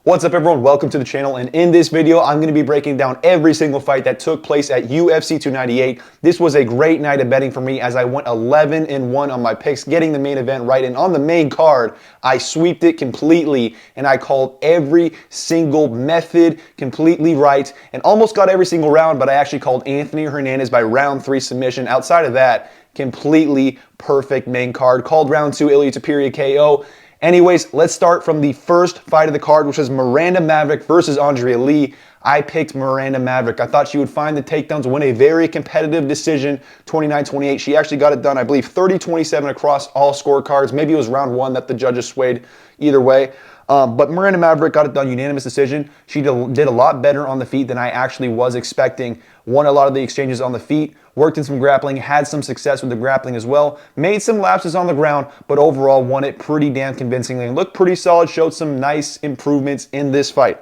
What's up everyone, welcome to the channel, and in this video I'm going to be breaking down every single fight that took place at UFC 298. This was a great night of betting for me as I went 11-1 on my picks, getting the main event right, and on the main card I sweeped it completely and I called every single method completely right and almost got every single round, but I actually called Anthony Hernandez by round 3 submission. Outside of that, completely perfect main card. Called round 2 Ilia Topuria KO. Anyways, let's start from the first fight of the card, which was Miranda Maverick versus Andrea Lee. I picked Miranda Maverick. I thought she would find the takedowns, win a very competitive decision, 29-28. She actually got it done, I believe, 30-27 across all scorecards. Maybe it was round 1 that the judges swayed either way. But Miranda Maverick got it done, unanimous decision. She did a lot better on the feet than I actually was expecting. Won a lot of the exchanges on the feet, worked in some grappling, had some success with the grappling as well, made some lapses on the ground, but overall won it pretty damn convincingly and looked pretty solid, showed some nice improvements in this fight.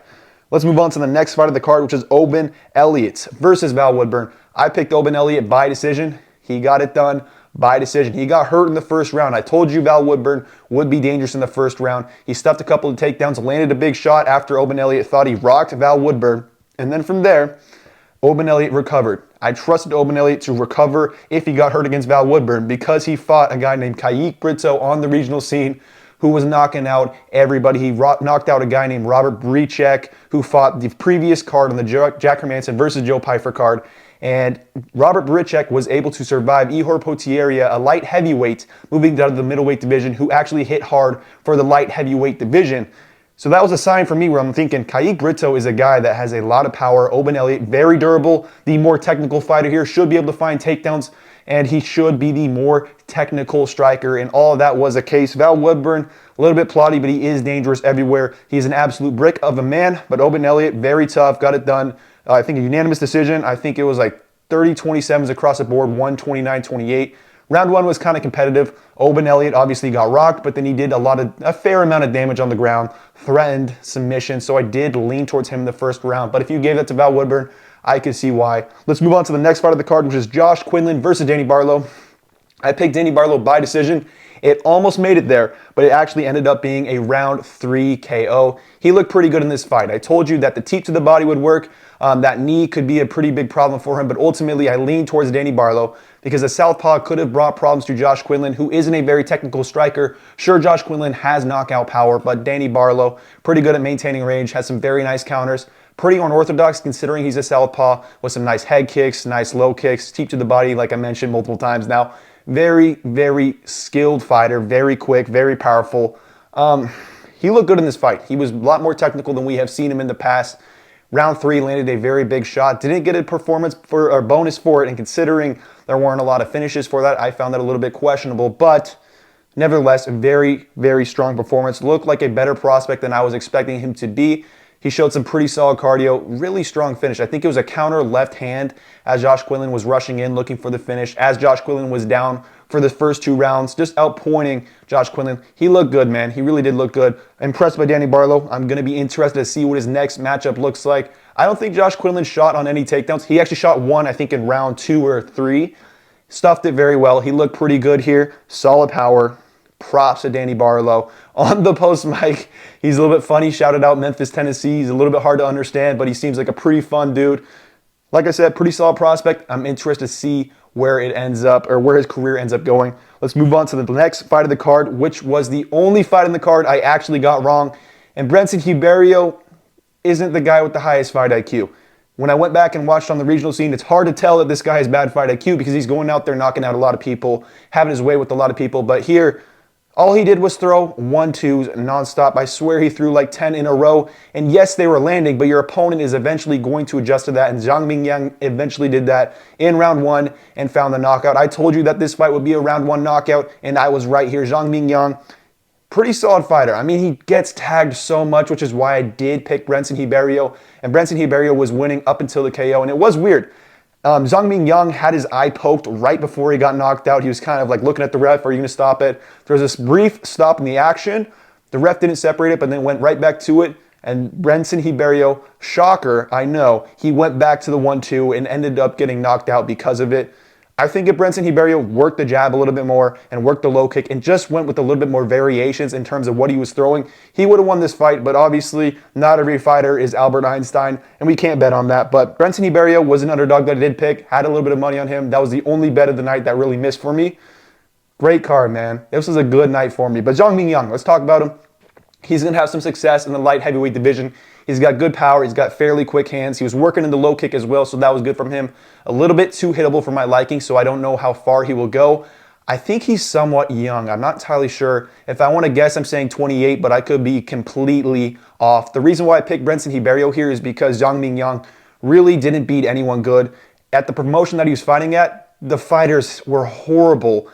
Let's move on to the next fight of the card, which is Oban Elliott versus Val Woodburn. I picked Oban Elliott by decision. He got it done by decision. He got hurt in the first round. I told you Val Woodburn would be dangerous in the first round. He stuffed a couple of takedowns, landed a big shot after Oban Elliott thought he rocked Val Woodburn, and then from there, Oban Elliott recovered. I trusted Oban Elliott to recover if he got hurt against Val Woodburn because he fought a guy named Brendson on the regional scene who was knocking out everybody. He knocked out a guy named Robert Brichek who fought the previous card on the Jack Hermanson versus Joe Pyfer card. And Robert Brichek was able to survive Ihor Potieria, a light heavyweight, moving down to the middleweight division, who actually hit hard for the light heavyweight division. So that was a sign for me where I'm thinking Brendson is a guy that has a lot of power. Oban Elliott, very durable. The more technical fighter here should be able to find takedowns, and he should be the more technical striker, and all of that was the case. Val Woodburn, a little bit plotty, but he is dangerous everywhere. He's an absolute brick of a man, but Oban Elliott, very tough, got it done. I think a unanimous decision. I think it was like 30-27s across the board, 29-28. Round 1 was kind of competitive. Oban Elliott obviously got rocked, but then he did a fair amount of damage on the ground, threatened submission, so I did lean towards him in the first round. But if you gave that to Val Woodburn, I could see why. Let's move on to the next fight of the card, which is Josh Quinlan versus Danny Barlow. I picked Danny Barlow by decision. It almost made it there, but it actually ended up being a round 3 KO. He looked pretty good in this fight. I told you that the teep to the body would work. That knee could be a pretty big problem for him, but ultimately I leaned towards Danny Barlow because a southpaw could have brought problems to Josh Quinlan, who isn't a very technical striker. Sure, Josh Quinlan has knockout power, but Danny Barlow, pretty good at maintaining range, has some very nice counters. Pretty unorthodox considering he's a southpaw with some nice head kicks, nice low kicks, teep to the body, like I mentioned multiple times now. Very, very skilled fighter, very quick, very powerful. He looked good in this fight. He was a lot more technical than we have seen him in the past. Round 3 landed a very big shot. Didn't get a performance for or bonus for it, and considering there weren't a lot of finishes for that, I found that a little bit questionable. But nevertheless, a very, very strong performance. Looked like a better prospect than I was expecting him to be. He showed some pretty solid cardio, really strong finish. I think it was a counter left hand as Josh Quinlan was rushing in looking for the finish. As Josh Quinlan was down for the first 2 rounds, just outpointing Josh Quinlan. He looked good, man. He really did look good. Impressed by Danny Barlow. I'm going to be interested to see what his next matchup looks like. I don't think Josh Quinlan shot on any takedowns. He actually shot 1, I think, in round 2 or 3. Stuffed it very well. He looked pretty good here. Solid power. Props to Danny Barlow. On the post mic, he's a little bit funny. Shouted out Memphis, Tennessee. He's a little bit hard to understand, but he seems like a pretty fun dude. Like I said, pretty solid prospect. I'm interested to see where it ends up, or where his career ends up going. Let's move on to the next fight of the card, which was the only fight in the card I actually got wrong. And Brendson Ribeiro isn't the guy with the highest fight IQ. When I went back and watched on the regional scene, it's hard to tell that this guy has bad fight IQ because he's going out there knocking out a lot of people, having his way with a lot of people. But here, all he did was throw 1-2s nonstop. I swear he threw like 10 in a row. And yes, they were landing, but your opponent is eventually going to adjust to that. And Zhang Mingyang eventually did that in round 1 and found the knockout. I told you that this fight would be a round 1 knockout, and I was right here. Zhang Mingyang, pretty solid fighter. I mean, he gets tagged so much, which is why I did pick Brendson Ribeiro. And Brendson Ribeiro was winning up until the KO, and it was weird. Zhang Mingyang had his eye poked right before he got knocked out. He was kind of like looking at the ref, are you going to stop it? There was this brief stop in the action. The ref didn't separate it, but then went right back to it. And Brendson Ribeiro, shocker, I know, he went back to the 1-2 and ended up getting knocked out because of it. I think if Brendson Ribeiro worked the jab a little bit more and worked the low kick and just went with a little bit more variations in terms of what he was throwing, he would have won this fight. But obviously, not every fighter is Albert Einstein, and we can't bet on that. But Brendson Ribeiro was an underdog that I did pick, had a little bit of money on him. That was the only bet of the night that really missed for me. Great card, man. This was a good night for me. But Zhang Mingyang, let's talk about him. He's going to have some success in the light heavyweight division. He's got good power. He's got fairly quick hands. He was working in the low kick as well, so that was good from him. A little bit too hittable for my liking, so I don't know how far he will go. I think he's somewhat young. I'm not entirely sure. If I want to guess, I'm saying 28, but I could be completely off. The reason why I picked Brendson Ribeiro here is because Zhang Mingyang really didn't beat anyone good. At the promotion that he was fighting at, the fighters were horrible.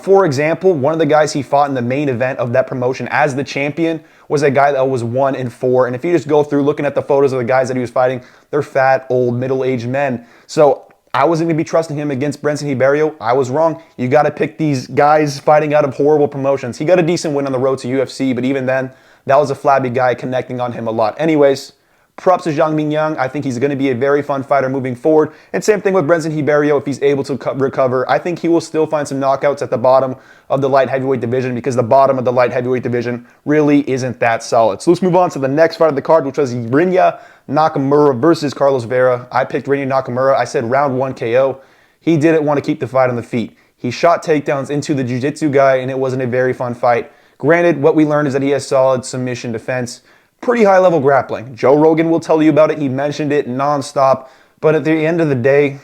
For example, one of the guys he fought in the main event of that promotion as the champion was a guy that was 1-4. And if you just go through looking at the photos of the guys that he was fighting, they're fat, old, middle-aged men. So I wasn't going to be trusting him against Brendson Ribeiro. I was wrong. You got to pick these guys fighting out of horrible promotions. He got a decent win on the road to UFC, but even then, that was a flabby guy connecting on him a lot. Anyways, props to Zhang Mingyang. I think he's going to be a very fun fighter moving forward. And same thing with Brendson Ribeiro. If he's able to recover, I think he will still find some knockouts at the bottom of the light heavyweight division because the bottom of the light heavyweight division really isn't that solid. So let's move on to the next fight of the card, which was Rinya Nakamura versus Carlos Vera. I picked Rinya Nakamura. I said round 1 KO. He didn't want to keep the fight on the feet. He shot takedowns into the jiu-jitsu guy, and it wasn't a very fun fight. Granted, what we learned is that he has solid submission defense. Pretty high-level grappling. Joe Rogan will tell you about it. He mentioned it nonstop. But at the end of the day,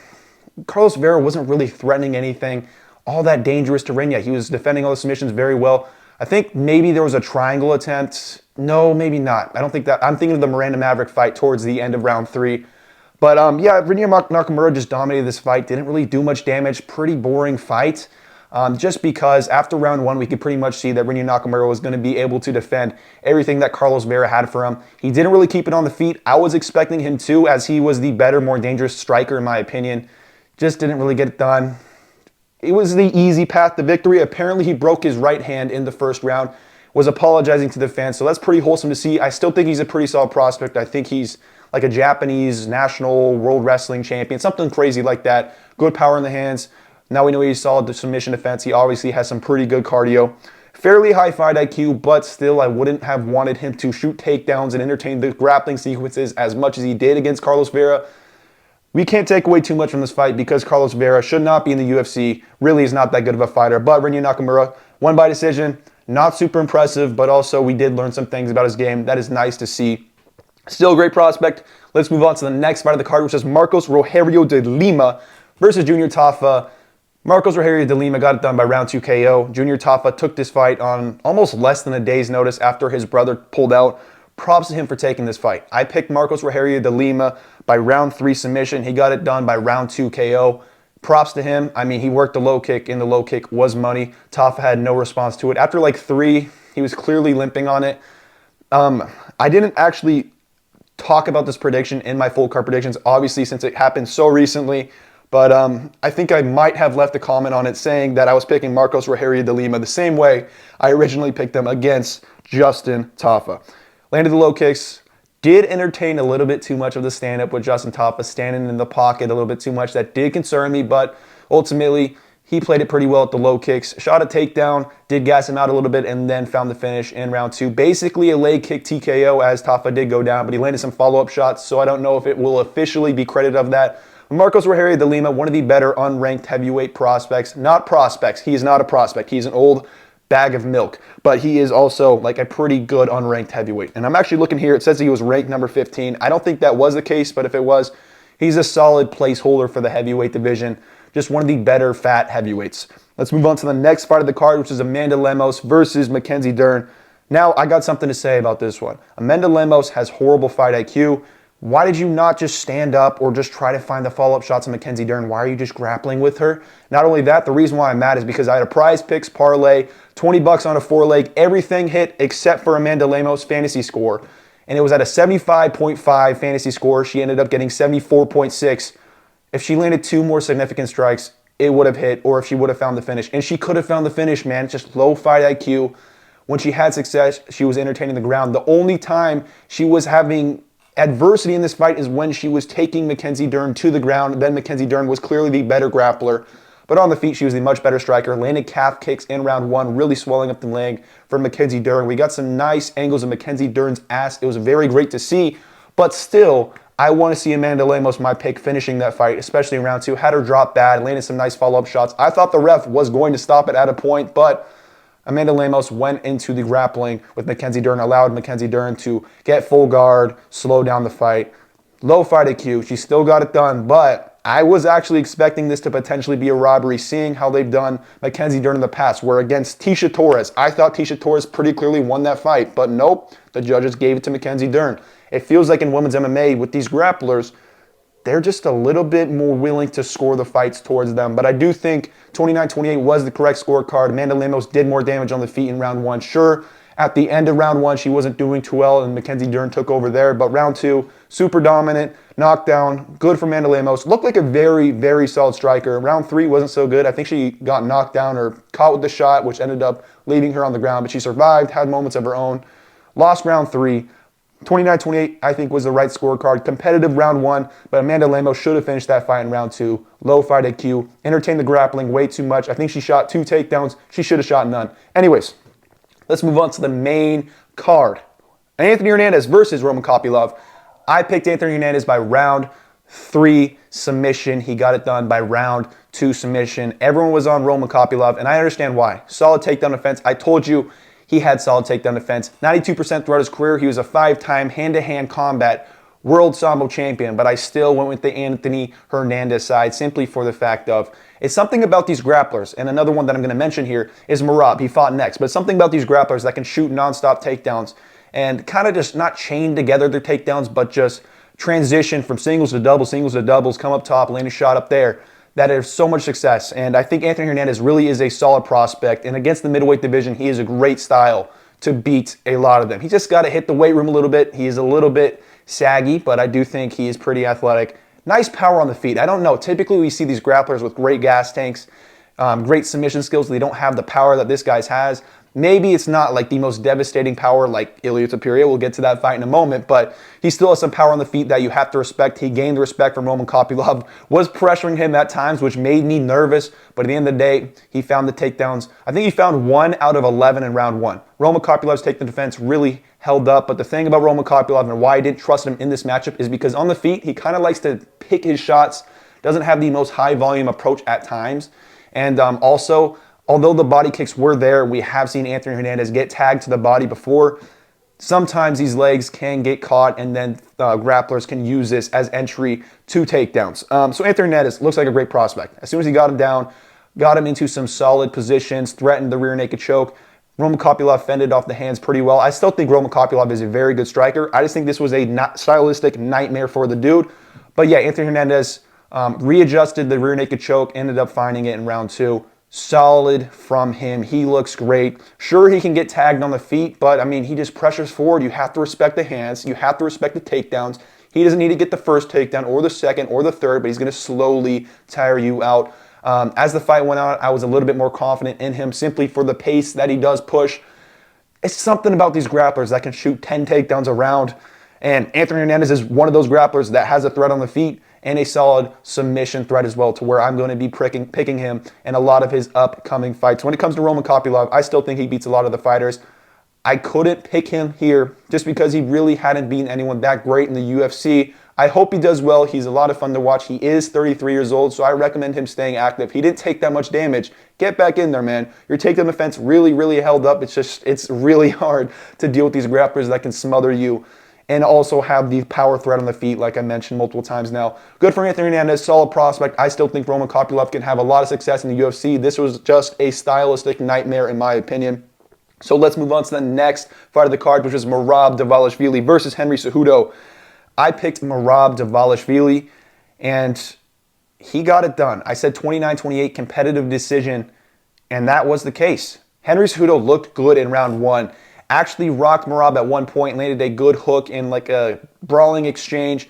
Carlos Vera wasn't really threatening anything all that dangerous to Rinya. He was defending all the submissions very well. I think maybe there was a triangle attempt. No, maybe not. I don't think that. I'm thinking of the Miranda Maverick fight towards the end of round 3. But yeah, Rinya Nakamura just dominated this fight. Didn't really do much damage. Pretty boring fight. Just because after round 1, we could pretty much see that Rinya Nakamura was going to be able to defend everything that Carlos Vera had for him. He didn't really keep it on the feet. I was expecting him to, as he was the better, more dangerous striker in my opinion. Just didn't really get it done. It was the easy path to victory. Apparently, he broke his right hand in the first round, was apologizing to the fans, so that's pretty wholesome to see. I still think he's a pretty solid prospect. I think he's like a Japanese national world wrestling champion, something crazy like that. Good power in the hands. Now we know he's solid to submission defense. He obviously has some pretty good cardio. Fairly high fight IQ, but still I wouldn't have wanted him to shoot takedowns and entertain the grappling sequences as much as he did against Carlos Vera. We can't take away too much from this fight because Carlos Vera should not be in the UFC. Really is not that good of a fighter. But Rinya Nakamura won by decision. Not super impressive, but also we did learn some things about his game. That is nice to see. Still a great prospect. Let's move on to the next fight of the card, which is Marcos Rogerio de Lima versus Junior Tafa. Marcos Rogerio de Lima got it done by round 2 KO. Junior Tafa took this fight on almost less than a day's notice after his brother pulled out. Props to him for taking this fight. I picked Marcos Rogerio de Lima by round 3 submission. He got it done by round 2 KO. Props to him. I mean, he worked the low kick, and the low kick was money. Tafa had no response to it. After like 3, he was clearly limping on it. I didn't actually talk about this prediction in my full card predictions, obviously, since it happened so recently. But I think I might have left a comment on it saying that I was picking Marcos Rogerio de Lima the same way I originally picked him against Justin Tafa. Landed the low kicks. Did entertain a little bit too much of the stand-up with Justin Tafa standing in the pocket a little bit too much. That did concern me, but ultimately he played it pretty well at the low kicks. Shot a takedown, did gas him out a little bit, and then found the finish in round 2. Basically a leg kick TKO as Tafa did go down, but he landed some follow-up shots, so I don't know if it will officially be credited of that. Marcos Rogerio de Lima, one of the better unranked heavyweight prospects. Not prospects. He is not a prospect. He's an old bag of milk. But he is also like a pretty good unranked heavyweight. And I'm actually looking here. It says he was ranked number 15. I don't think that was the case, but if it was, he's a solid placeholder for the heavyweight division. Just one of the better fat heavyweights. Let's move on to the next fight of the card, which is Amanda Lemos versus Mackenzie Dern. Now, I got something to say about this one. Amanda Lemos has horrible fight IQ. Why did you not just stand up or just try to find the follow-up shots of Mackenzie Dern? Why are you just grappling with her? Not only that, the reason why I'm mad is because I had a prize picks parlay, $20 on a 4-leg, everything hit except for Amanda Lemos' fantasy score. And it was at a 75.5 fantasy score. She ended up getting 74.6. If she landed 2 more significant strikes, it would have hit, or if she would have found the finish. And she could have found the finish, man. It's just low fight IQ. When she had success, she was entertaining the ground. The only time she was having adversity in this fight is when she was taking Mackenzie Dern to the ground. Then Mackenzie Dern was clearly the better grappler. but on the feet, she was the much better striker. Landed calf kicks in round 1, really swelling up the leg for Mackenzie Dern. We got some nice angles of Mackenzie Dern's ass. It was very great to see, but still, I want to see Amanda Lemos, my pick, finishing that fight, especially in round 2. Had her drop bad, landed some nice follow-up shots. I thought the ref was going to stop it at a point, but Amanda Lemos went into the grappling with Mackenzie Dern, allowed Mackenzie Dern to get full guard, slow down the fight. Low fight IQ. She still got it done, but I was actually expecting this to potentially be a robbery, seeing how they've done Mackenzie Dern in the past, where against Tecia Torres, I thought Tecia Torres pretty clearly won that fight, but nope, the judges gave it to Mackenzie Dern. It feels like in women's MMA with these grapplers, they're just a little bit more willing to score the fights towards them. But I do think 29-28 was the correct scorecard. Amanda Lemos did more damage on the feet in round 1. Sure, at the end of round 1, she wasn't doing too well, and Mackenzie Dern took over there. But round 2, super dominant, knockdown, good for Amanda Lemos. Looked like a very, very solid striker. Round 3 wasn't so good. I think she got knocked down or caught with the shot, which ended up leaving her on the ground. But she survived, had moments of her own. Lost round 3. 29-28, I think, was the right scorecard. Competitive round 1, but Amanda Lemos should have finished that fight in round 2. Low fight IQ, entertained the grappling way too much. I think she shot 2 takedowns. She should have shot none. Anyways, let's move on to the main card. Anthony Hernandez versus Roman Kopylov. I picked Anthony Hernandez by round 3 submission. He got it done by round 2 submission. Everyone was on Roman Kopylov, and I understand why. Solid takedown defense. I told you, he had solid takedown defense. 92% throughout his career. He was a 5-time hand-to-hand combat world Sambo champion, but I still went with the Anthony Hernandez side simply for the fact of it's something about these grapplers, and another one that I'm going to mention here is Merab. He fought next, but something about these grapplers that can shoot nonstop takedowns and kind of just not chain together their takedowns, but just transition from singles to doubles, come up top, land a shot up there. That is so much success, and I think Anthony Hernandez really is a solid prospect, and against the middleweight division, he is a great style to beat a lot of them. He just got to hit the weight room a little bit. He is a little bit saggy, but I do think he is pretty athletic. Nice power on the feet. I don't know. Typically, we see these grapplers with great gas tanks, great submission skills. They don't have the power that this guy has. Maybe it's not like the most devastating power like Ilia Topuria. We'll get to that fight in a moment, but he still has some power on the feet that you have to respect. He gained the respect from Roman Kopylov, was pressuring him at times, which made me nervous, but at the end of the day, he found the takedowns. I think he found 1 out of 11 in round 1. Roman Kopylov's takedown defense really held up, but the thing about Roman Kopylov and why I didn't trust him in this matchup is because on the feet, he kind of likes to pick his shots, doesn't have the most high volume approach at times, and also, although the body kicks were there, we have seen Anthony Hernandez get tagged to the body before. Sometimes these legs can get caught, and then grapplers can use this as entry to takedowns. So Anthony Hernandez looks like a great prospect. As soon as he got him down, got him into some solid positions, threatened the rear naked choke. Roman Kopylov fended off the hands pretty well. I still think Roman Kopylov is a very good striker. I just think this was a stylistic nightmare for the dude. But yeah, Anthony Hernandez readjusted the rear naked choke, ended up finding it in round 2. Solid from him. He looks great. Sure, he can get tagged on the feet, but I mean, he just pressures forward. You have to respect the hands. You have to respect the takedowns. He doesn't need to get the first takedown or the second or the third, but he's going to slowly tire you out. As the fight went on, I was a little bit more confident in him simply for the pace that he does push. It's something about these grapplers that can shoot 10 takedowns a round, and Anthony Hernandez is one of those grapplers that has a threat on the feet and a solid submission threat as well, to where I'm going to be picking him in a lot of his upcoming fights. When it comes to Roman Kopylov, I still think he beats a lot of the fighters. I couldn't pick him here just because he really hadn't beaten anyone that great in the UFC. I hope he does well. He's a lot of fun to watch. He is 33 years old, so I recommend him staying active. He didn't take that much damage. Get back in there, man. Your takedown defense really held up. It's really hard to deal with these grapplers that can smother you and also have the power threat on the feet, like I mentioned multiple times now. Good for Anthony Hernandez, solid prospect. I still think Roman Kopylov can have a lot of success in the UFC. This was just a stylistic nightmare, in my opinion. So let's move on to the next fight of the card, which is Merab Dvalishvili versus Henry Cejudo. I picked Merab Dvalishvili, and he got it done. I said 29-28 competitive decision, and that was the case. Henry Cejudo looked good in round 1. Actually rocked Merab at one point, landed a good hook in like a brawling exchange.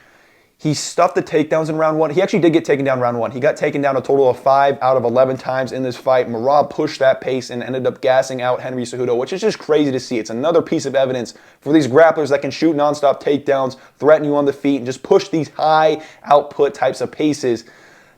He stuffed the takedowns in round 1. He actually did get taken down round 1. He got taken down a total of 5 out of 11 times in this fight. Merab pushed that pace and ended up gassing out Henry Cejudo, which is just crazy to see. It's another piece of evidence for these grapplers that can shoot nonstop takedowns, threaten you on the feet, and just push these high output types of paces.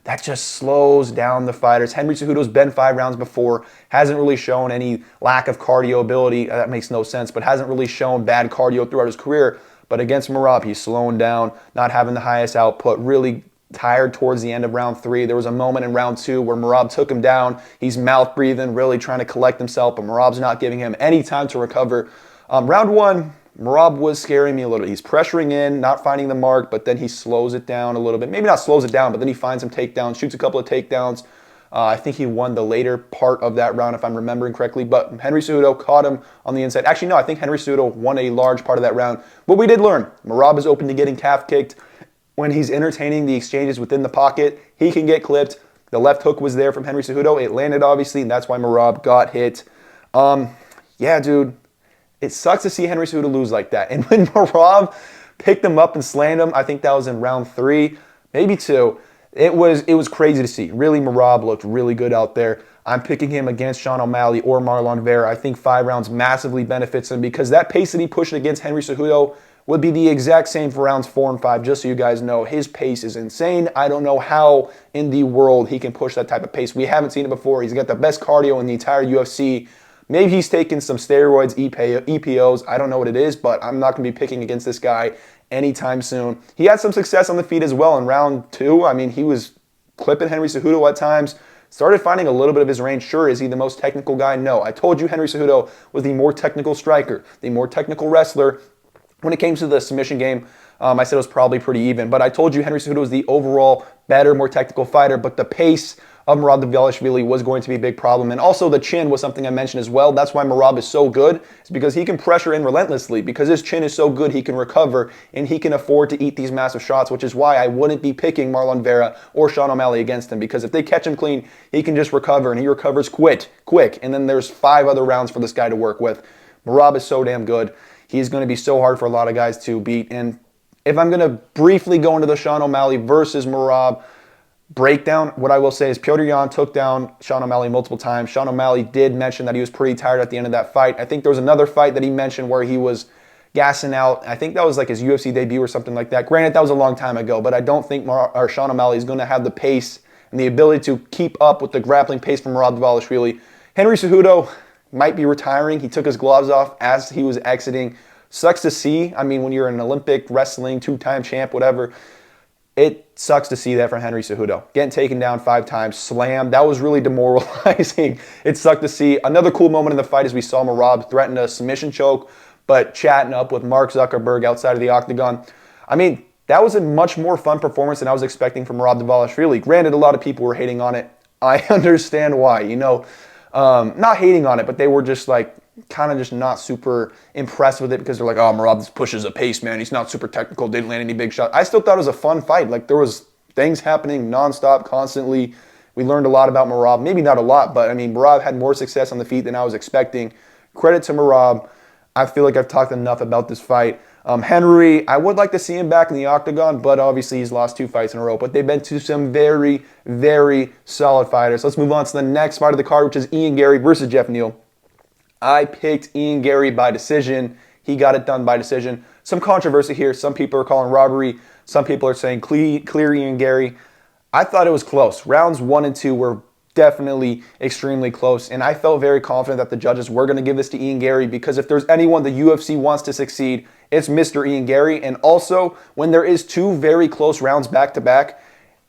that just slows down the fighters. Henry Cejudo's been 5 rounds before, hasn't really shown any lack of cardio ability. That makes no sense, but hasn't really shown bad cardio throughout his career. But against Merab, he's slowing down, not having the highest output, really tired towards the end of round 3. There was a moment in round 2 where Merab took him down. He's mouth breathing, really trying to collect himself, but Merab's not giving him any time to recover. Round 1, Merab was scaring me a little bit. He's pressuring in, not finding the mark, but then he slows it down a little bit. Maybe not slows it down, but then he finds some takedowns, shoots a couple of takedowns. I think he won the later part of that round, if I'm remembering correctly. But Henry Cejudo caught him on the inside. Actually, no, I think Henry Cejudo won a large part of that round. But we did learn, Merab is open to getting calf kicked. When he's entertaining the exchanges within the pocket, he can get clipped. The left hook was there from Henry Cejudo. It landed, obviously, and that's why Merab got hit. Yeah, dude. It sucks to see Henry Cejudo lose like that. And when Merab picked him up and slammed him, I think that was in round 3, maybe 2. It was crazy to see. Really, Merab looked really good out there. I'm picking him against Sean O'Malley or Marlon Vera. I think 5 rounds massively benefits him because that pace that he pushed against Henry Cejudo would be the exact same for rounds 4 and 5, just so you guys know. His pace is insane. I don't know how in the world he can push that type of pace. We haven't seen it before. He's got the best cardio in the entire UFC. Maybe he's taken some steroids, EPOs. I don't know what it is, but I'm not going to be picking against this guy anytime soon. He had some success on the feet as well in round 2. I mean, he was clipping Henry Cejudo at times. Started finding a little bit of his range. Sure, is he the most technical guy? No. I told you Henry Cejudo was the more technical striker, the more technical wrestler. When it came to the submission game, I said it was probably pretty even. But I told you Henry Cejudo was the overall better, more technical fighter. But the pace of Merab Dvalishvili was going to be a big problem. And also the chin was something I mentioned as well. That's why Merab is so good. It's because he can pressure in relentlessly. Because his chin is so good, he can recover. And he can afford to eat these massive shots, which is why I wouldn't be picking Marlon Vera or Sean O'Malley against him. Because if they catch him clean, he can just recover. And he recovers quick. And then there's 5 other rounds for this guy to work with. Merab is so damn good. He's going to be so hard for a lot of guys to beat. And if I'm going to briefly go into the Sean O'Malley versus Merab breakdown, what I will say is Petr Yan took down Sean O'Malley multiple times. Sean O'Malley did mention that he was pretty tired at the end of that fight. I think there was another fight that he mentioned where he was gassing out. I think that was like his UFC debut or something like that. Granted, that was a long time ago, but I don't think Sean O'Malley is going to have the pace and the ability to keep up with the grappling pace from Merab Dvalishvili. Henry Cejudo might be retiring. He took his gloves off as he was exiting. Sucks to see. I mean, when you're an Olympic wrestling 2-time champ, whatever, it sucks to see that from Henry Cejudo. Getting taken down 5 times, slammed. That was really demoralizing. It sucked to see. Another cool moment in the fight is we saw Merab threaten a submission choke, but chatting up with Mark Zuckerberg outside of the octagon. I mean, that was a much more fun performance than I was expecting from Merab Dvalishvili. Granted, a lot of people were hating on it. I understand why. You know, not hating on it, but they were just like, kind of just not super impressed with it because they're like, oh, Merab just pushes a pace, man. He's not super technical, didn't land any big shots. I still thought it was a fun fight. Like, there was things happening nonstop, constantly. We learned a lot about Merab. Maybe not a lot, but I mean, Merab had more success on the feet than I was expecting. Credit to Merab. I feel like I've talked enough about this fight. Henry, I would like to see him back in the octagon, but obviously he's lost 2 fights in a row. But they've been to some very, very solid fighters. Let's move on to the next fight of the card, which is Ian Garry versus Geoff Neal. I picked Ian Garry by decision. He got it done by decision. Some controversy here. Some people are calling robbery. Some people are saying clear Ian Garry. I thought it was close. Rounds 1 and 2 were definitely extremely close, and I felt very confident that the judges were going to give this to Ian Garry because if there's anyone the UFC wants to succeed, it's Mr. Ian Garry. And also, when there is 2 very close rounds back-to-back,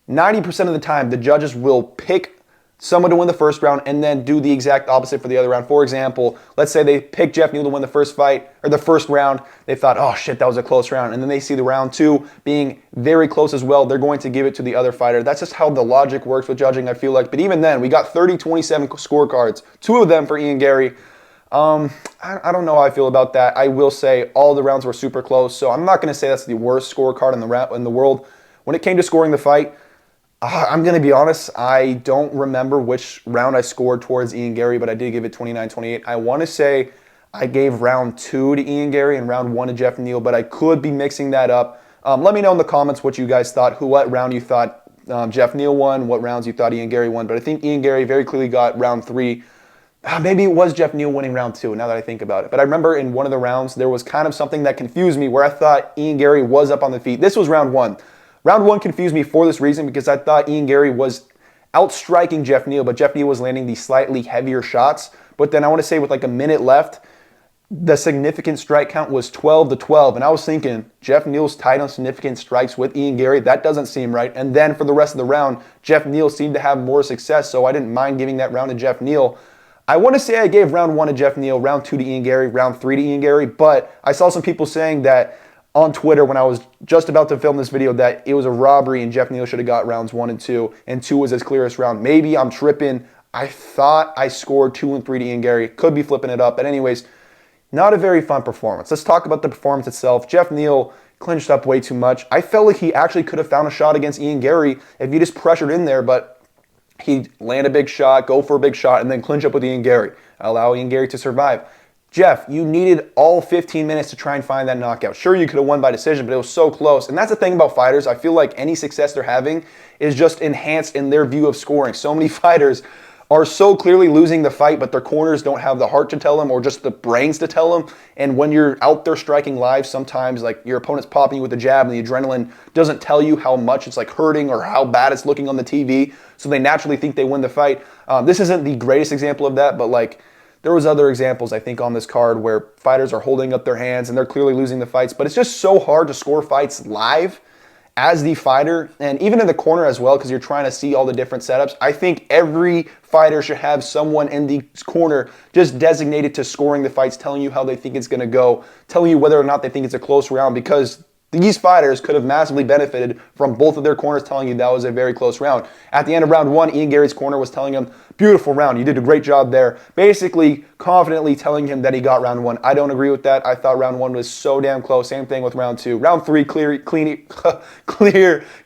90% of the time, the judges will pick someone to win the first round and then do the exact opposite for the other round. For example, let's say they pick Geoff Neal to win the first fight or the first round. They thought, oh shit, that was a close round. And then they see the round 2 being very close as well. They're going to give it to the other fighter. That's just how the logic works with judging, I feel like. But even then, we got 30-27 scorecards, 2 of them for Ian Garry. I don't know how I feel about that. I will say all the rounds were super close, so I'm not going to say that's the worst scorecard in the world. When it came to scoring the fight, I'm going to be honest, I don't remember which round I scored towards Ian Garry, but I did give it 29-28. I want to say I gave round 2 to Ian Garry and round 1 to Geoff Neal, but I could be mixing that up. Let me know in the comments what you guys thought, what round you thought Geoff Neal won, what rounds you thought Ian Garry won, but I think Ian Garry very clearly got round 3. Maybe it was Geoff Neal winning round 2, now that I think about it. But I remember in one of the rounds, there was kind of something that confused me where I thought Ian Garry was up on the feet. This was round 1. Round 1 confused me for this reason because I thought Ian Garry was outstriking Geoff Neal, but Geoff Neal was landing these slightly heavier shots. But then I want to say with like a minute left, the significant strike count was 12-12. And I was thinking, Geoff Neal's tied on significant strikes with Ian Garry. That doesn't seem right. And then for the rest of the round, Geoff Neal seemed to have more success, so I didn't mind giving that round to Geoff Neal. I want to say I gave round 1 to Geoff Neal, round 2 to Ian Garry, round 3 to Ian Garry, but I saw some people saying that on Twitter when I was just about to film this video that it was a robbery and Geoff Neal should have got rounds 1 and 2 was his clearest round. Maybe I'm tripping. I thought I scored 2 and 3 to Ian Garry. Could be flipping it up. But anyways, not a very fun performance. Let's talk about the performance itself. Geoff Neal clinched up way too much. I felt like he actually could have found a shot against Ian Garry if he just pressured in there, but he land a big shot, go for a big shot, and then clinch up with Ian Garry. Allow Ian Garry to survive. Geoff, you needed all 15 minutes to try and find that knockout. Sure, you could have won by decision, but it was so close. And that's the thing about fighters. I feel like any success they're having is just enhanced in their view of scoring. So many fighters are so clearly losing the fight, but their corners don't have the heart to tell them or just the brains to tell them. And when you're out there striking live, sometimes like your opponent's popping you with a jab and the adrenaline doesn't tell you how much it's like hurting or how bad it's looking on the TV. So they naturally think they win the fight. This isn't the greatest example of that, but like there was other examples, I think, on this card where fighters are holding up their hands and they're clearly losing the fights. But it's just so hard to score fights live as the fighter and even in the corner as well because you're trying to see all the different setups. I think every fighter should have someone in the corner just designated to scoring the fights, telling you how they think it's going to go, telling you whether or not they think it's a close round because these fighters could have massively benefited from both of their corners telling you that was a very close round. At the end of round 1, Ian Garry's corner was telling him, beautiful round, you did a great job there. Basically, confidently telling him that he got round 1. I don't agree with that. I thought round 1 was so damn close. Same thing with round 2. Round 3,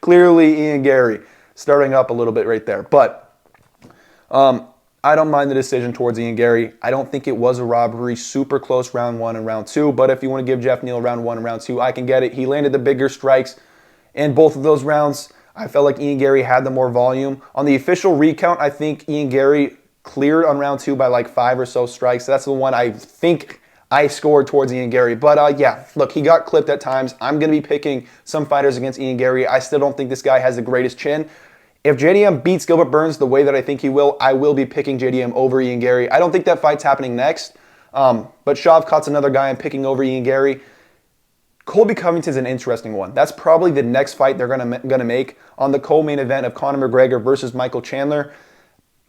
clearly Ian Garry. Starting up a little bit right there. But I don't mind the decision towards Ian Garry. I don't think it was a robbery. Super close round 1 and round 2. But if you want to give Geoff Neal round 1 and round 2, I can get it. He landed the bigger strikes in both of those rounds. I felt like Ian Garry had the more volume. On the official recount, I think Ian Garry cleared on round 2 by like 5 or so strikes. That's the one I think I scored towards Ian Garry. But yeah, look, he got clipped at times. I'm going to be picking some fighters against Ian Garry. I still don't think this guy has the greatest chin. If JDM beats Gilbert Burns the way that I think he will, I will be picking JDM over Ian Garry. I don't think that fight's happening next, but Shavkat's another guy I'm picking over Ian Garry. Colby Covington's an interesting one. That's probably the next fight they're gonna make on the co-main event of Conor McGregor versus Michael Chandler.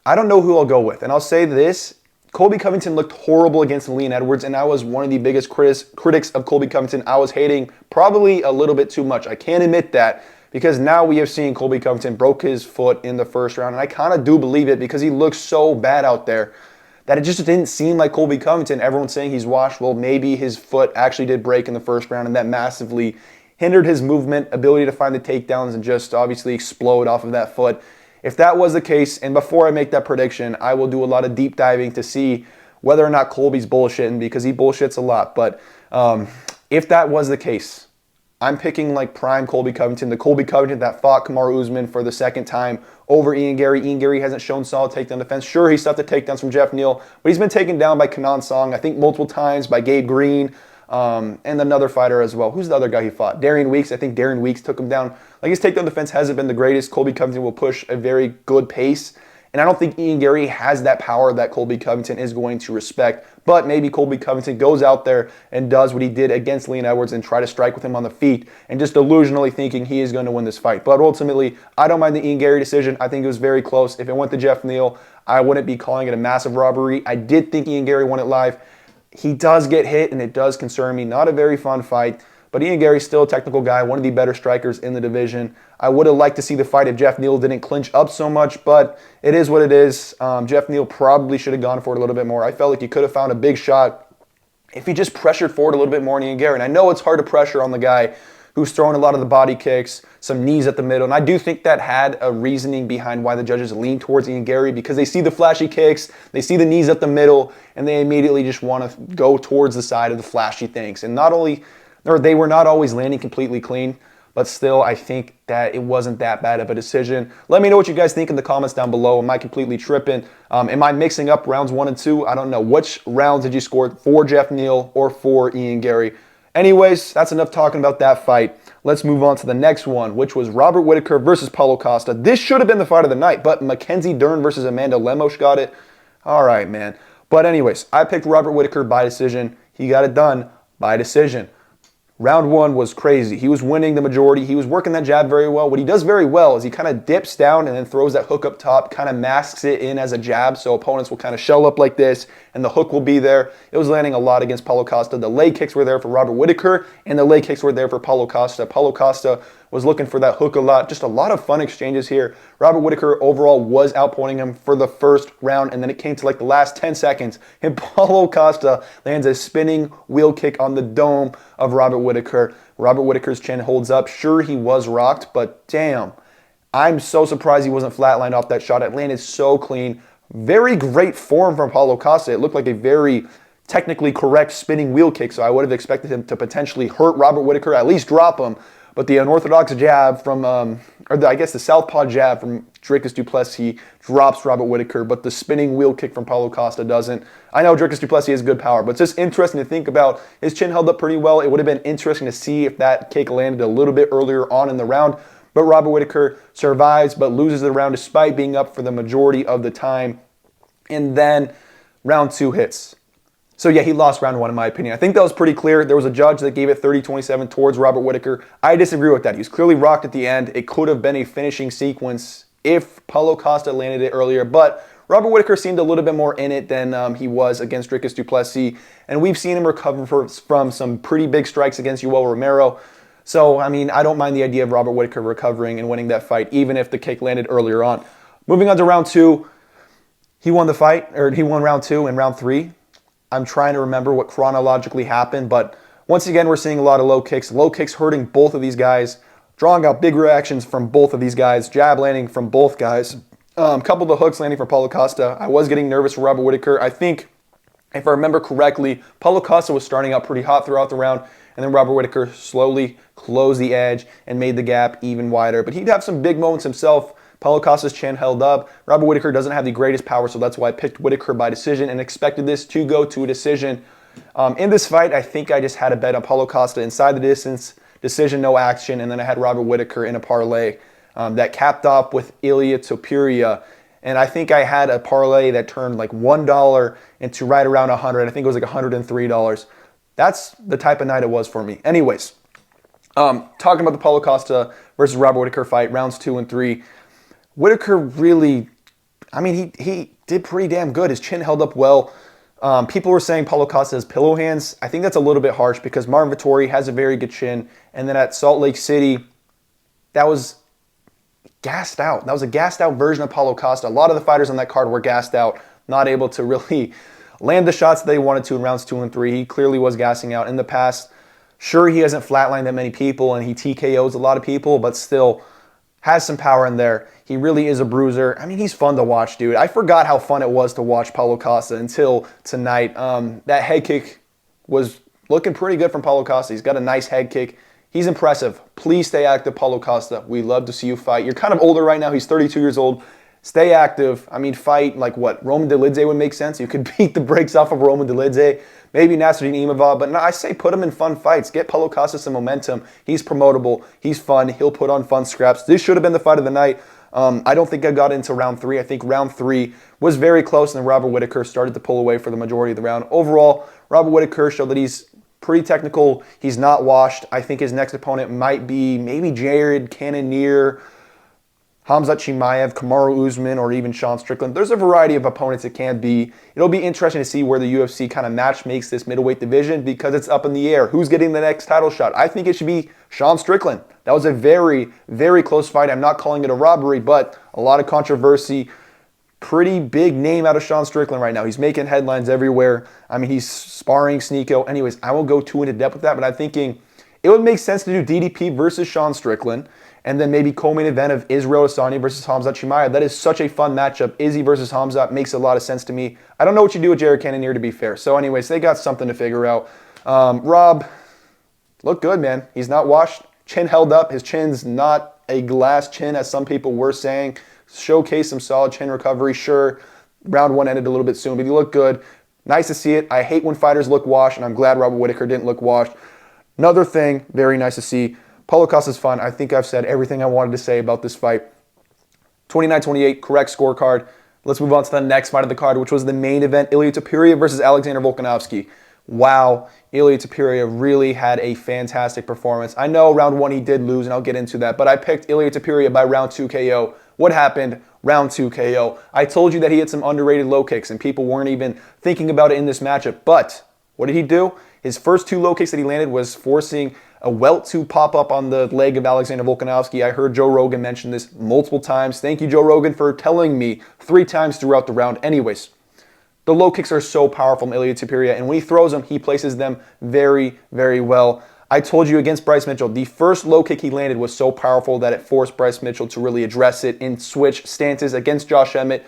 I don't know who I'll go with, and I'll say this. Colby Covington looked horrible against Leon Edwards, and I was one of the biggest critics of Colby Covington. I was hating probably a little bit too much. I can't admit that. Because now we have seen Colby Covington broke his foot in the first round. And I kind of do believe it because he looks so bad out there that it just didn't seem like Colby Covington. Everyone's saying he's washed. Well, maybe his foot actually did break in the first round and that massively hindered his movement, ability to find the takedowns and just obviously explode off of that foot. If that was the case, and before I make that prediction, I will do a lot of deep diving to see whether or not Colby's bullshitting because he bullshits a lot. But if that was the case, I'm picking like prime Colby Covington, the Colby Covington that fought Kamaru Usman for the second time over Ian Garry. Ian Garry hasn't shown solid takedown defense. Sure, he's stuffed the takedowns from Geoff Neal, but he's been taken down by Kenan Song, I think multiple times, by Gabe Green, and another fighter as well. Who's the other guy he fought? Darian Weeks. I think Darian Weeks took him down. Like his takedown defense hasn't been the greatest. Colby Covington will push a very good pace. And I don't think Ian Garry has that power that Colby Covington is going to respect. But maybe Colby Covington goes out there and does what he did against Leon Edwards and try to strike with him on the feet and just delusionally thinking he is going to win this fight. But ultimately, I don't mind the Ian Garry decision. I think it was very close. If it went to Geoff Neal, I wouldn't be calling it a massive robbery. I did think Ian Garry won it live. He does get hit, and it does concern me. Not a very fun fight. But Ian Garry's still a technical guy, one of the better strikers in the division. I would have liked to see the fight if Geoff Neal didn't clinch up so much, but it is what it is. Geoff Neal probably should have gone for it a little bit more. I felt like he could have found a big shot if he just pressured forward a little bit more on Ian Garry. And I know it's hard to pressure on the guy who's throwing a lot of the body kicks, some knees at the middle. And I do think that had a reasoning behind why the judges lean towards Ian Garry because they see the flashy kicks, they see the knees at the middle, and they immediately just want to go towards the side of the flashy things. And they were not always landing completely clean, but still, I think that it wasn't that bad of a decision. Let me know what you guys think in the comments down below. Am I completely tripping? Am I mixing up rounds 1 and 2? I don't know. Which rounds did you score for Geoff Neal or for Ian Garry? Anyways, that's enough talking about that fight. Let's move on to the next one, which was Robert Whittaker versus Paulo Costa. This should have been the fight of the night, but Mackenzie Dern versus Amanda Lemos got it. All right, man. But anyways, I picked Robert Whittaker by decision. He got it done by decision. Round one was crazy. He was winning the majority. He was working that jab very well. What he does very well is he kind of dips down and then throws that hook up top, kind of masks it in as a jab, so opponents will kind of shell up like this, and the hook will be there. It was landing a lot against Paulo Costa. The leg kicks were there for Robert Whittaker, and the leg kicks were there for Paulo Costa. Paulo Costa was looking for that hook a lot. Just a lot of fun exchanges here. Robert Whittaker overall was outpointing him for the first round, and then it came to like the last 10 seconds, and Paulo Costa lands a spinning wheel kick on the dome of Robert Whittaker. Robert Whittaker's chin holds up. Sure, he was rocked, but damn, I'm so surprised he wasn't flatlined off that shot. It landed so clean. Very great form from Paulo Costa. It looked like a very technically correct spinning wheel kick, so I would have expected him to potentially hurt Robert Whittaker, at least drop him. But the unorthodox jab from, I guess the southpaw jab from Dricus du Plessis drops Robert Whittaker, but the spinning wheel kick from Paulo Costa doesn't. I know Dricus du Plessis has good power, but it's just interesting to think about. His chin held up pretty well. It would have been interesting to see if that kick landed a little bit earlier on in the round. But Robert Whittaker survives, but loses the round despite being up for the majority of the time. And then round two hits. So yeah, he lost round one in my opinion. I think that was pretty clear. There was a judge that gave it 30-27 towards Robert Whittaker. I disagree with that. He was clearly rocked at the end. It could have been a finishing sequence if Paulo Costa landed it earlier, but Robert Whittaker seemed a little bit more in it than he was against Dricus du Plessis, and we've seen him recover from some pretty big strikes against Yoel Romero. So, I mean, I don't mind the idea of Robert Whittaker recovering and winning that fight, even if the kick landed earlier on. Moving on to round two, he won the fight, or he won round two and round three. I'm trying to remember what chronologically happened, but once again, we're seeing a lot of low kicks. Low kicks hurting both of these guys, drawing out big reactions from both of these guys, jab landing from both guys. Couple of the hooks landing for Paulo Costa. I was getting nervous for Robert Whittaker. I think, if I remember correctly, Paulo Costa was starting out pretty hot throughout the round, and then Robert Whittaker slowly closed the edge and made the gap even wider. But he'd have some big moments himself. Paulo Costa's chin held up. Robert Whittaker doesn't have the greatest power, so that's why I picked Whittaker by decision and expected this to go to a decision. In this fight, I think I just had a bet on Paulo Costa inside the distance, decision, no action, and then I had Robert Whittaker in a parlay that capped off with Ilia Topuria. And I think I had a parlay that turned like $1 into right around 100. I think it was like $103. That's the type of night it was for me. Anyways, talking about the Paulo Costa versus Robert Whittaker fight, rounds 2 and 3. Whittaker really, I mean, he did pretty damn good. His chin held up well. People were saying Paulo Costa has pillow hands. I think that's a little bit harsh because Marvin Vettori has a very good chin. And then at Salt Lake City, that was gassed out. That was a gassed out version of Paulo Costa. A lot of the fighters on that card were gassed out, not able to really land the shots that they wanted to in rounds 2 and 3. He clearly was gassing out in the past. Sure, he hasn't flatlined that many people and he TKOs a lot of people, but still has some power in there. He really is a bruiser. I mean, he's fun to watch, dude. I forgot how fun it was to watch Paulo Costa until tonight. That head kick was looking pretty good from Paulo Costa. He's got a nice head kick. He's impressive. Please stay active, Paulo Costa. We love to see you fight. You're kind of older right now. He's 32 years old. Stay active. I mean, fight like what? Roman Dolidze would make sense. You could beat the brakes off of Roman Dolidze. Maybe Nasruddin Imavov, but no, I say put him in fun fights. Get Paulo Costa some momentum. He's promotable. He's fun. He'll put on fun scraps. This should have been the fight of the night. I don't think I got into round 3. I think round 3 was very close, and then Robert Whittaker started to pull away for the majority of the round. Overall, Robert Whittaker showed that he's pretty technical. He's not washed. I think his next opponent might be maybe Jared Cannonier, Khamzat Chimaev, Kamaru Usman, or even Sean Strickland. There's a variety of opponents it can be. It'll be interesting to see where the UFC kind of match makes this middleweight division because it's up in the air. Who's getting the next title shot? I think it should be Sean Strickland. That was a very, very close fight. I'm not calling it a robbery, but a lot of controversy. Pretty big name out of Sean Strickland right now. He's making headlines everywhere. I mean, he's sparring Sneeko. Anyways, I won't go too into depth with that, but I'm thinking it would make sense to do DDP versus Sean Strickland, and then maybe co-main event of Israel Adesanya versus Khamzat Chimaev. That is such a fun matchup. Izzy versus Khamzat makes a lot of sense to me. I don't know what you do with Jared Cannonier, to be fair. So anyways, they got something to figure out. Rob looked good, man. He's not washed. Chin held up. His chin's not a glass chin, as some people were saying. Showcase some solid chin recovery. Sure, round 1 ended a little bit soon, but he looked good. Nice to see it. I hate when fighters look washed, and I'm glad Robert Whittaker didn't look washed. Another thing, very nice to see. Paulo Costa's fun. I think I've said everything I wanted to say about this fight. 29-28, correct scorecard. Let's move on to the next fight of the card, which was the main event, Ilia Topuria versus Alexander Volkanovski. Wow, Ilia Topuria really had a fantastic performance. I know round 1 he did lose, and I'll get into that, but I picked Ilia Topuria by round 2 KO. What happened? Round 2 KO. I told you that he had some underrated low kicks, and people weren't even thinking about it in this matchup, but what did he do? His first 2 low kicks that he landed was forcing a welt to pop up on the leg of Alexander Volkanovski. I heard Joe Rogan mention this multiple times. Thank you, Joe Rogan, for telling me 3 times throughout the round. Anyways, the low kicks are so powerful from Ilia Topuria, and when he throws them, he places them very, very well. I told you against Bryce Mitchell, the first low kick he landed was so powerful that it forced Bryce Mitchell to really address it in switch stances against Josh Emmett.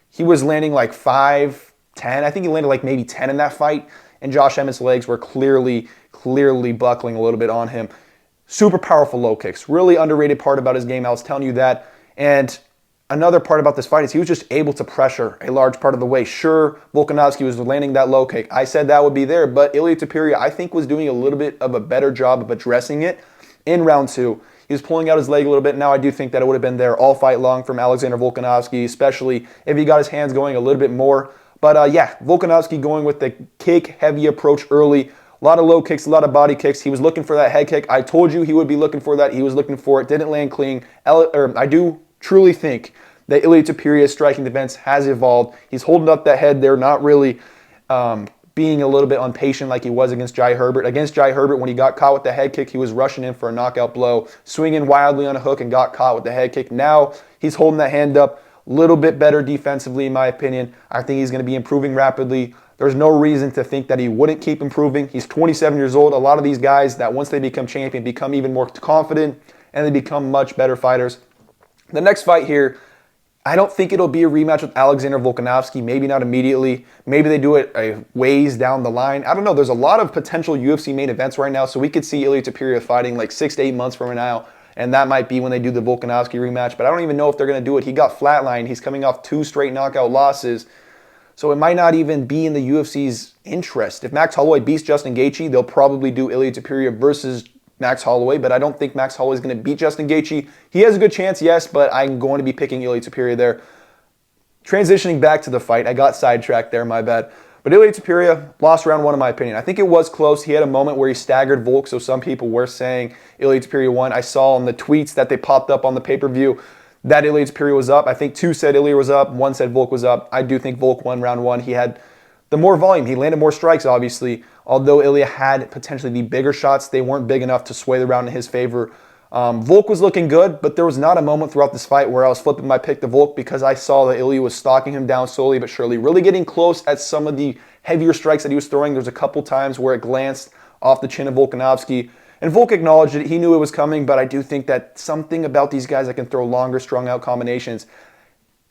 He was landing like 5, 10. I think he landed like maybe 10 in that fight, and Josh Emmett's legs were clearly buckling a little bit on him. Super powerful low kicks. Really underrated part about his game. I was telling you that. And another part about this fight is he was just able to pressure a large part of the way. Sure, Volkanovski was landing that low kick. I said that would be there, but Ilia Topuria, I think, was doing a little bit of a better job of addressing it in round 2. He was pulling out his leg a little bit. Now I do think that it would have been there all fight long from Alexander Volkanovski, especially if he got his hands going a little bit more. But yeah, Volkanovski going with the kick-heavy approach early. A lot of low kicks, a lot of body kicks. He was looking for that head kick. I told you he would be looking for that. He was looking for it. Didn't land clean. I do truly think that Ilia Topuria's striking defense has evolved. He's holding up that head there, not really being a little bit impatient like he was against Jai Herbert. Against Jai Herbert, when he got caught with the head kick, he was rushing in for a knockout blow, swinging wildly on a hook and got caught with the head kick. Now he's holding that hand up. A little bit better defensively, in my opinion. I think he's going to be improving rapidly. There's no reason to think that he wouldn't keep improving. He's 27 years old. A lot of these guys that once they become champion become even more confident and they become much better fighters. The next fight here, I don't think it'll be a rematch with Alexander Volkanovski. Maybe not immediately. Maybe they do it a ways down the line. I don't know. There's a lot of potential UFC main events right now, so we could see Ilia Topuria fighting like 6 to 8 months from now. And that might be when they do the Volkanovski rematch. But I don't even know if they're going to do it. He got flatlined. He's coming off 2 straight knockout losses. So it might not even be in the UFC's interest. If Max Holloway beats Justin Gaethje, they'll probably do Ilia Topuria versus Max Holloway. But I don't think Max Holloway is going to beat Justin Gaethje. He has a good chance, yes, but I'm going to be picking Ilia Topuria there. Transitioning back to the fight. I got sidetracked there, my bad. But Ilia Topuria lost round 1 in my opinion. I think it was close. He had a moment where he staggered Volk, so some people were saying Ilia Topuria won. I saw on the tweets that they popped up on the pay-per-view that Ilia Topuria was up. I think 2 said Ilia was up, 1 said Volk was up. I do think Volk won round 1. He had the more volume. He landed more strikes, obviously. Although Ilia had potentially the bigger shots, they weren't big enough to sway the round in his favor. Volk was looking good, but there was not a moment throughout this fight where I was flipping my pick to Volk because I saw that Ilia was stalking him down slowly but surely, really getting close at some of the heavier strikes that he was throwing. There's a couple times where it glanced off the chin of Volkanovski, and Volk acknowledged it. He knew it was coming, but I do think that something about these guys that can throw longer, strung-out combinations,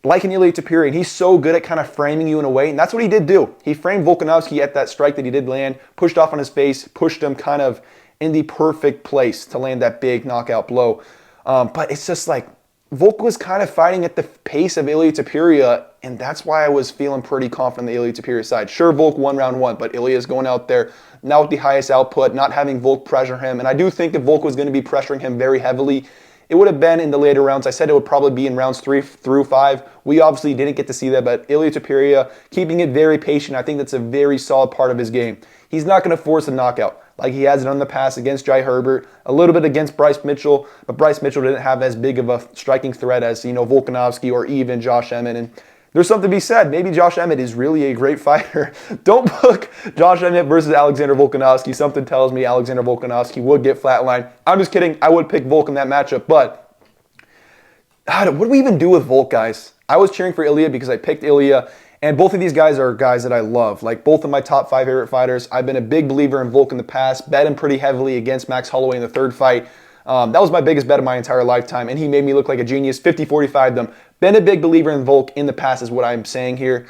like an Ilia Topuria, and he's so good at kind of framing you in a way, and that's what he did do. He framed Volkanovski at that strike that he did land, pushed off on his face, pushed him kind of in the perfect place to land that big knockout blow. But it's just like Volk was kind of fighting at the pace of Ilia Topuria, and that's why I was feeling pretty confident on the Ilia Topuria side. Sure, Volk won round 1, but Ilia's going out there now with the highest output, not having Volk pressure him. And I do think if Volk was going to be pressuring him very heavily, it would have been in the later rounds. I said it would probably be in rounds 3 through 5. We obviously didn't get to see that, but Ilia Topuria keeping it very patient, I think that's a very solid part of his game. He's not going to force a knockout like he has done in the past against Jai Herbert, a little bit against Bryce Mitchell, but Bryce Mitchell didn't have as big of a striking threat as, Volkanovski or even Josh Emmett. And there's something to be said. Maybe Josh Emmett is really a great fighter. Don't book Josh Emmett versus Alexander Volkanovski. Something tells me Alexander Volkanovski would get flatlined. I'm just kidding. I would pick Volk in that matchup, but what do we even do with Volk, guys? I was cheering for Ilia because I picked Ilia, and both of these guys are guys that I love. Like both of my top 5 favorite fighters. I've been a big believer in Volk in the past, bet him pretty heavily against Max Holloway in the 3rd fight. That was my biggest bet of my entire lifetime, and he made me look like a genius. 50-45 them. Been a big believer in Volk in the past is what I'm saying here.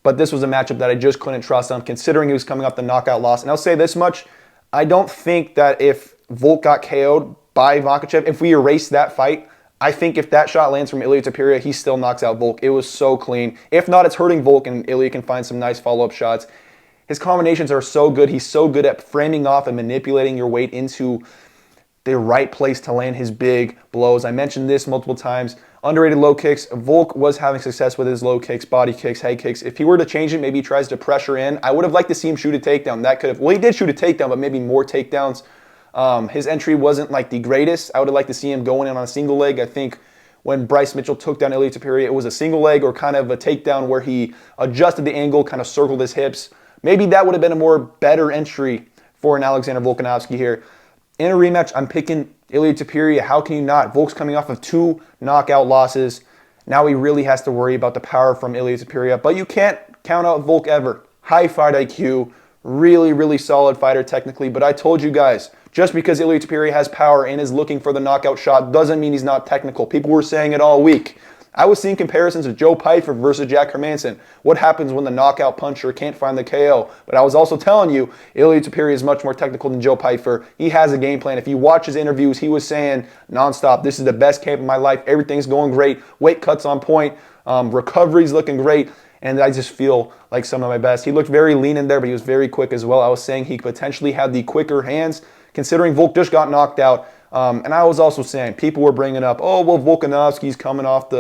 But this was a matchup that I just couldn't trust him, considering he was coming off the knockout loss. And I'll say this much. I don't think that if Volk got KO'd by Makhachev, if we erase that fight, I think if that shot lands from Ilia Topuria, he still knocks out Volk. It was so clean. If not, it's hurting Volk, and Ilia can find some nice follow-up shots. His combinations are so good. He's so good at framing off and manipulating your weight into the right place to land his big blows. I mentioned this multiple times. Underrated low kicks. Volk was having success with his low kicks, body kicks, head kicks. If he were to change it, maybe he tries to pressure in. I would have liked to see him shoot a takedown. That could have, well, he did shoot a takedown, but maybe more takedowns. His entry wasn't like the greatest. I would have liked to see him going in on a single leg. I think when Bryce Mitchell took down Ilia Topuria, it was a single leg or kind of a takedown where he adjusted the angle, kind of circled his hips. Maybe that would have been a more better entry for an Alexander Volkanovski here. In a rematch, I'm picking Ilia Topuria. How can you not? Volk's coming off of 2 knockout losses. Now he really has to worry about the power from Ilia Topuria. But you can't count out Volk ever. High fight IQ. Really, really solid fighter technically. But I told you guys, just because Ilia Topuria has power and is looking for the knockout shot doesn't mean he's not technical. People were saying it all week. I was seeing comparisons of Joe Pyfer versus Jack Hermanson. What happens when the knockout puncher can't find the KO? But I was also telling you, Ilia Topuria is much more technical than Joe Pyfer. He has a game plan. If you watch his interviews, he was saying nonstop, this is the best camp of my life. Everything's going great. Weight cuts on point. Recovery's looking great. And I just feel like some of my best. He looked very lean in there, but he was very quick as well. I was saying he potentially had the quicker hands, considering Volk just got knocked out. And I was also saying, people were bringing up, oh, well, Volkanovski's coming off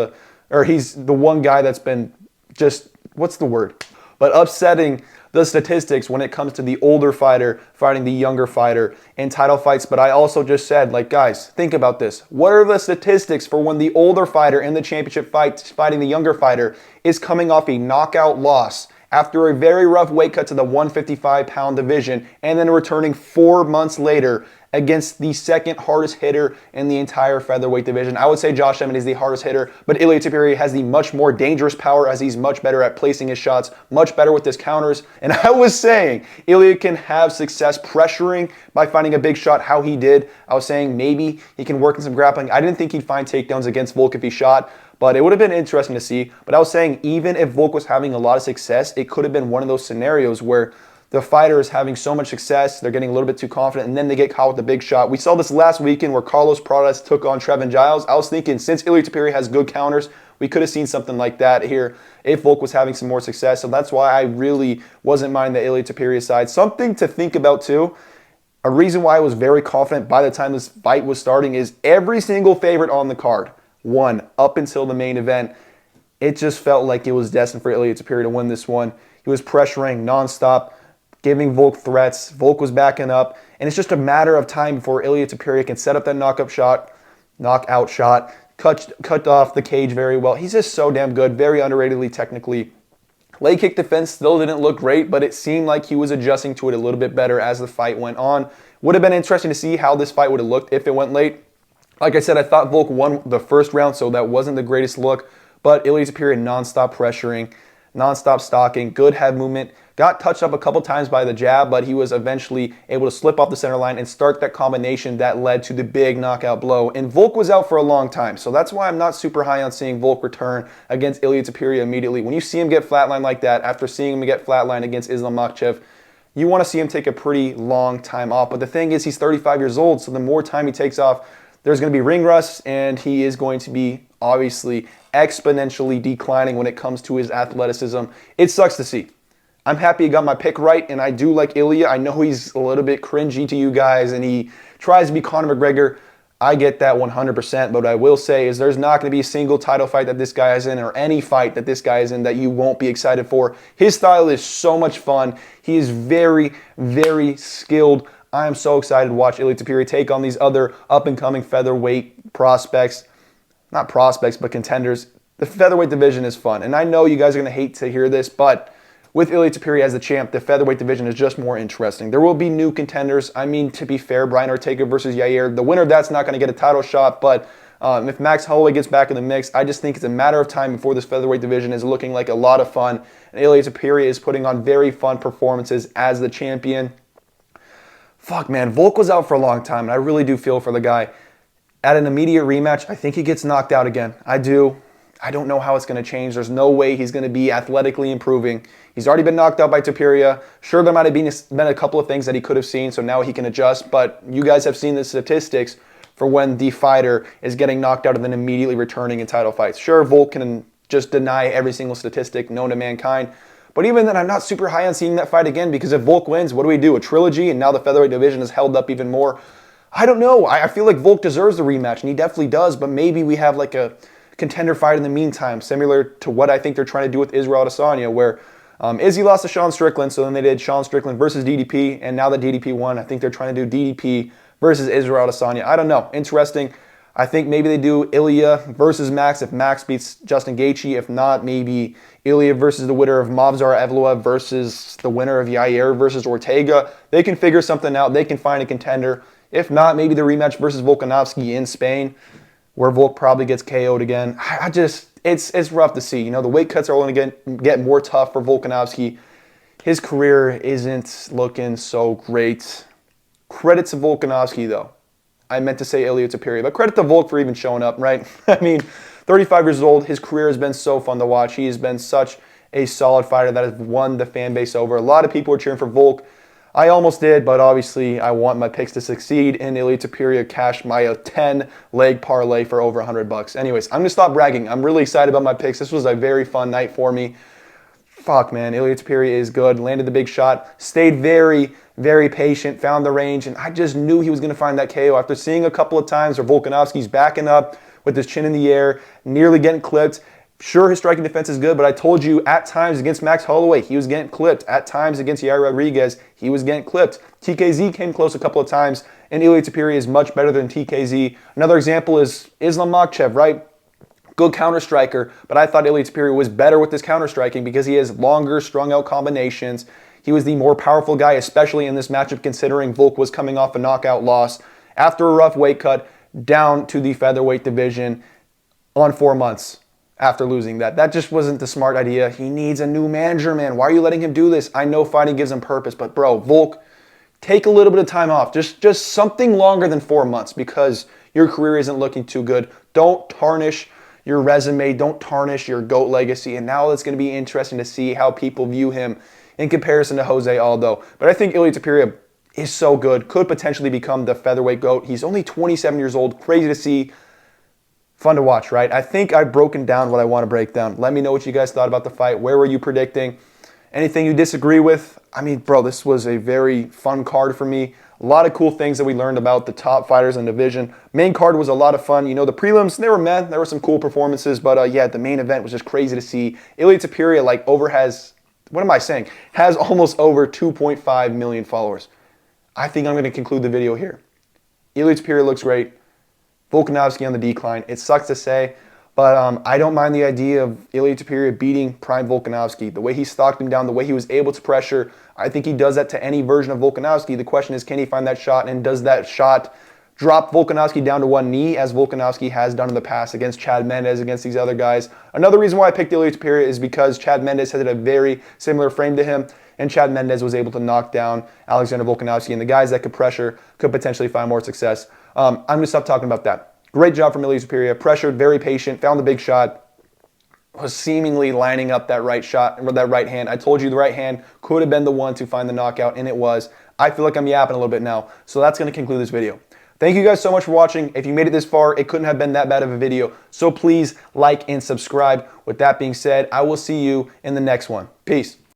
he's the one guy that's been just, what's the word? But upsetting the statistics when it comes to the older fighter fighting the younger fighter in title fights. But I also just said, like, guys, think about this. What are the statistics for when the older fighter in the championship fight fighting the younger fighter is coming off a knockout loss after a very rough weight cut to the 155-pound division and then returning 4 months later against the second hardest hitter in the entire featherweight division? I would say Josh Emmett is the hardest hitter, but Ilia Topuria has the much more dangerous power as he's much better at placing his shots, much better with his counters. And I was saying Ilia can have success pressuring by finding a big shot how he did. I was saying maybe he can work in some grappling. I didn't think he'd find takedowns against Volk if he shot, but it would have been interesting to see. But I was saying even if Volk was having a lot of success, it could have been one of those scenarios where the fighter is having so much success, they're getting a little bit too confident, and then they get caught with the big shot. We saw this last weekend where Carlos Pradas took on Trevin Giles. I was thinking, since Ilia Topuria has good counters, we could have seen something like that here if Volk was having some more success. So that's why I really wasn't minding the Ilia Topuria side. Something to think about too, a reason why I was very confident by the time this fight was starting is every single favorite on the card won up until the main event. It just felt like it was destined for Ilia Topuria to win this one. He was pressuring nonstop, giving Volk threats. Volk was backing up. And it's just a matter of time before Ilia Topuria can set up that knockout shot, cut off the cage very well. He's just so damn good, very underratedly technically. Leg kick defense still didn't look great, but it seemed like he was adjusting to it a little bit better as the fight went on. Would have been interesting to see how this fight would have looked if it went late. Like I said, I thought Volk won the first round, so that wasn't the greatest look. But Ilia Topuria nonstop pressuring, nonstop stalking, good head movement. Got touched up a couple times by the jab, but he was eventually able to slip off the center line and start that combination that led to the big knockout blow. And Volk was out for a long time, so that's why I'm not super high on seeing Volk return against Ilia Topuria immediately. When you see him get flatlined like that, after seeing him get flatlined against Islam Makhachev, you want to see him take a pretty long time off. But the thing is, he's 35 years old, so the more time he takes off, there's going to be ring rust, and he is going to be obviously exponentially declining when it comes to his athleticism. It sucks to see. I'm happy he got my pick right, and I do like Ilia. I know he's a little bit cringy to you guys, and he tries to be Conor McGregor. I get that 100%, but what I will say is there's not going to be a single title fight that this guy is in or any fight that this guy is in that you won't be excited for. His style is so much fun. He is very, very skilled. I am so excited to watch Ilia Topuria take on these other up-and-coming featherweight prospects. Not prospects, but contenders. The featherweight division is fun, and I know you guys are going to hate to hear this, but with Ilia Topuria as the champ, the featherweight division is just more interesting. There will be new contenders. I mean, to be fair, Brian Ortega versus Yair, the winner of that's not going to get a title shot, but if Max Holloway gets back in the mix, I just think it's a matter of time before this featherweight division is looking like a lot of fun. And Ilia Topuria is putting on very fun performances as the champion. Fuck, man, Volk was out for a long time, and I really do feel for the guy. At an immediate rematch, I think he gets knocked out again. I do. I don't know how it's going to change. There's no way he's going to be athletically improving. He's already been knocked out by Topuria. Sure, there might have been a couple of things that he could have seen, so now he can adjust. But you guys have seen the statistics for when the fighter is getting knocked out and then immediately returning in title fights. Sure, Volk can just deny every single statistic known to mankind. But even then, I'm not super high on seeing that fight again, because if Volk wins, what do we do? A trilogy, and now the featherweight division is held up even more. I don't know. I feel like Volk deserves the rematch, and he definitely does, but maybe we have like a contender fight in the meantime, similar to what I think they're trying to do with Israel Adesanya, where Izzy lost to Sean Strickland, so then they did Sean Strickland versus DDP, and now that DDP won, I think they're trying to do DDP versus Israel Adesanya. I don't know. Interesting. I think maybe they do Ilia versus Max if Max beats Justin Gaethje. If not, maybe Ilia versus the winner of Movsar Evloev versus the winner of Yair versus Ortega. They can figure something out. They can find a contender. If not, maybe the rematch versus Volkanovski in Spain, where Volk probably gets KO'd again. It's rough to see. You know, the weight cuts are only going to get more tough for Volkanovski. His career isn't looking so great. Credit to Volkanovski, though. I meant to say Ilia Topuria, but credit to Volk for even showing up, right? I mean, 35 years old. His career has been so fun to watch. He has been such a solid fighter that has won the fan base over. A lot of people were cheering for Volk. I almost did, but obviously I want my picks to succeed, and Ilia Topuria cashed my 10-leg parlay for over $100. Anyways, I'm going to stop bragging. I'm really excited about my picks. This was a very fun night for me. Fuck, man. Ilia Topuria is good. Landed the big shot. Stayed very, very patient. Found the range, and I just knew he was going to find that KO. After seeing a couple of times where Volkanovski's backing up with his chin in the air, nearly getting clipped. Sure, his striking defense is good, but I told you at times against Max Holloway, he was getting clipped. At times against Yair Rodriguez, he was getting clipped. TKZ came close a couple of times, and Ilia Topuria is much better than TKZ. Another example is Islam Makhachev, right? Good counter striker, but I thought Ilia Topuria was better with his counter striking because he has longer, strung out combinations. He was the more powerful guy, especially in this matchup, considering Volk was coming off a knockout loss after a rough weight cut down to the featherweight division on 4 months. After losing that. That just wasn't the smart idea. He needs a new manager, man. Why are you letting him do this? I know fighting gives him purpose, but bro, Volk, take a little bit of time off. Just something longer than 4 months, because your career isn't looking too good. Don't tarnish your resume. Don't tarnish your GOAT legacy. And now it's going to be interesting to see how people view him in comparison to Jose Aldo. But I think Ilia Topuria is so good. Could potentially become the featherweight GOAT. He's only 27 years old. Crazy to see. Fun to watch, right? I think I've broken down what I want to break down. Let me know what you guys thought about the fight. Where were you predicting? Anything you disagree with? I mean, bro, this was a very fun card for me. A lot of cool things that we learned about the top fighters in the division. Main card was a lot of fun. You know, the prelims, they were meh. There were some cool performances, but yeah, the main event was just crazy to see. Ilia Topuria, has almost over 2.5 million followers. I think I'm going to conclude the video here. Ilia Topuria looks great. Volkanovski on the decline. It sucks to say, but I don't mind the idea of Ilia Topuria beating prime Volkanovski. The way he stalked him down, the way he was able to pressure, I think he does that to any version of Volkanovski. The question is, can he find that shot, and does that shot drop Volkanovski down to one knee, as Volkanovski has done in the past against Chad Mendes, against these other guys? Another reason why I picked Ilia Topuria is because Chad Mendes had a very similar frame to him, and Chad Mendes was able to knock down Alexander Volkanovski, and the guys that could pressure could potentially find more success. I'm going to stop talking about that. Great job from Ilia Topuria. Pressured, very patient, found the big shot, was seemingly lining up that right shot, or that right hand. I told you the right hand could have been the one to find the knockout, and it was. I feel like I'm yapping a little bit now, so that's going to conclude this video. Thank you guys so much for watching. If you made it this far, it couldn't have been that bad of a video, so please like and subscribe. With that being said, I will see you in the next one. Peace.